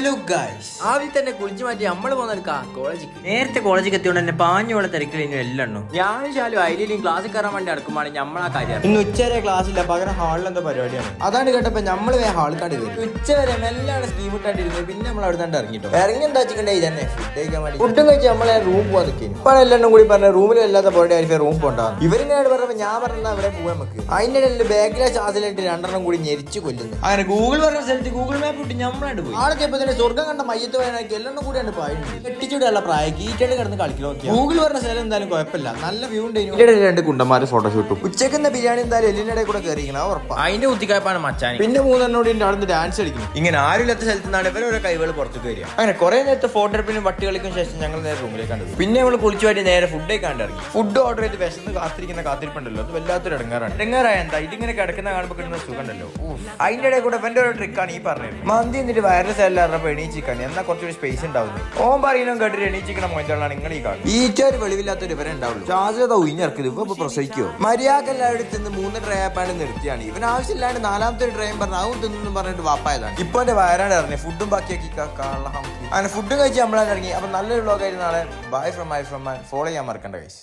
Hello guys, ആദ്യം തന്നെ കുളിച്ചു മാറ്റി നമ്മൾ പോകുന്ന കോളേജിക്ക്. നേരത്തെ കോളേജിൽ എത്തിയോണ്ട് തന്നെ പാഞ്ഞോളെ തിരക്കിൽ എല്ലാം ഞാനും ശാലും അതിലും ക്ലാസ്സിൽ കയറാൻ വേണ്ടി നടക്കുമ്പോൾ നമ്മളാ കാര്യം. ഇന്ന് ഉച്ചവരെ ക്ലാസ് ഇല്ല, പകരം ഹാളിൽ എന്തോ പരിപാടിയാണ്. അതാണ് കേട്ടപ്പോ നമ്മള് ഹാളിൽ കണ്ടു കയറി. ഉച്ചവരെ മെല്ലാണ് സ്കീം ഇട്ടാണ്ടിരുന്നത്. പിന്നെ നമ്മൾ അവിടെ നിന്ന് ഇറങ്ങിട്ടോ. ഇറങ്ങി എന്താ വെച്ചിട്ടുണ്ടേ തന്നെ ഫുഡ് കഴിക്കാൻ വേണ്ടി. ഫുഡും കഴിച്ച് നമ്മളെ റൂം പോകാൻ നിൽക്കുന്നു. ഇപ്പൊ എല്ലാം കൂടി പറഞ്ഞ റൂമിൽ അല്ലാത്ത പോയിട്ട് ആയിരിക്കും റൂം പോണ്ടാന്ന്. ഇവരിങ്ങനെ പറഞ്ഞപ്പോ ഞാൻ പറഞ്ഞ അവിടെ പോകാൻ നമുക്ക്. അതിന്റെ ഇടയിൽ ബാക്കിലെ ചാസിലിട്ട് രണ്ടെണ്ണം കൂടി ഞെരിച്ച് കൊല്ലുന്നു. അങ്ങനെ ഗൂഗിൾ പറഞ്ഞ സ്ഥലത്ത് ഗൂഗിൾ മാപ്പ് ഇട്ട് നമ്മളായിട്ട് പോയി. ആളൊക്കെ ഇപ്പൊ തന്നെ സ്വർഗം കണ്ട മയ്യത്ത് പോയാൽ എല്ലാം കൂടിയാണ് പോയിട്ട് കെട്ടിച്ചൂടെയുള്ള പ്രായം കീറ്റേട് കിടന്ന് കളിക്കൽ നോക്കിയാൽ ഗൂഗിൾ പറഞ്ഞ സ്ഥലം എന്തായാലും കുഴപ്പമില്ല, നല്ല വ്യൂ ഉണ്ട്. ഇതിന്റെ രണ്ട് കുണ്ടന്മാര് ഫോട്ടോഷൂട്ടും ഉച്ചക്കുന്ന ബിരിയാണി എന്തായാലും എല്ലിനിടെ കൂടെ കയറിയിരിക്കണം ഉറപ്പാ. അതിന്റെ കുത്തിക്കായ്പാണ് മച്ചാൻ. പിന്നെ മൂന്നെണ്ണോട് അവിടെ ഡാൻസ് കളിക്കുന്നു. ഇങ്ങനെ ആരുമില്ലാത്ത സ്ഥലത്ത് നിന്നാണ് ഇവരെ ഓരോ കൈകൾ പുറത്തേക്ക് വരിക. അങ്ങനെ കുറെ നേരത്തെ ഫോട്ടോ എടുപ്പിനും വട്ടി കളിക്കും ശേഷം ഞങ്ങൾ നേരെ റൂമിലേക്ക് കണ്ടു. പിന്നെ നമ്മൾ കുളിച്ചു മാറ്റി നേരെ ഫുഡ് കഴിക്കാണ്ട് ഇറങ്ങി. ഫുഡ് ഓർഡർ ചെയ്ത് വിശന്ന് കാത്തിരിപ്പുണ്ടല്ലോ, അത് വല്ലാത്തൊരു ഇടങ്ങാറാണ്. ഇടങ്ങാറായ എന്താ ഇതിങ്ങനെ കിടക്കുന്ന കാണുമ്പോൾ കിട്ടുന്ന സുഖമുണ്ടല്ലോ. അതിന്റെ ഇടയിൽ കൂടെ എന്റെ ഒരു ട്രിക്കാണ് ഈ പറഞ്ഞത്. മന്തി എന്നിട്ട് വയർലെസ് എല്ലാവരുടെ എണീച്ചിക്കാൻ എന്നാൽ കുറച്ചൊരു സ്പേസ് ഉണ്ടാവുന്നത്. ഓൻ പറയുന്നതും കേട്ടിട്ട് എണീച്ചിക്കണ മൊയ്തകളാണ് നിങ്ങൾ ഈ കാണുന്നത്. ഈറ്റൊരു വെളിവില്ലാത്തൊരു ഇവരെ ഉണ്ടാവുള്ളൂ. ചാർജ് ഉയിഞ്ഞിറക്കരുത്. ഇപ്പൊ പ്രസവിക്കോ മര്യാദ എല്ലാവരും തിന്ന് 3 ട്രേ ആപ്പാണ് നിർത്തിയാണ്. ഇവൻ ആവശ്യമില്ലാണ്ട് 4ാമത്തെ ഒരു ട്രെയിൻ പറഞ്ഞു അതും തിന്നു പറഞ്ഞിട്ട് വാപ്പായതാണ്. ഇപ്പൊ എന്റെ വയറാണ് ഇറങ്ങി. ഫുഡും ബാക്കിയാക്കി അങ്ങനെ ഫുഡും കഴിച്ച് നമ്മളാണ് ഇറങ്ങി. അപ്പൊ നല്ലൊരു വ്ളോഗായിരുന്നു. നാളെ ബൈ ഫ്രം ഫോളോ ചെയ്യാൻ മറക്കണ്ട ഗൈസ്.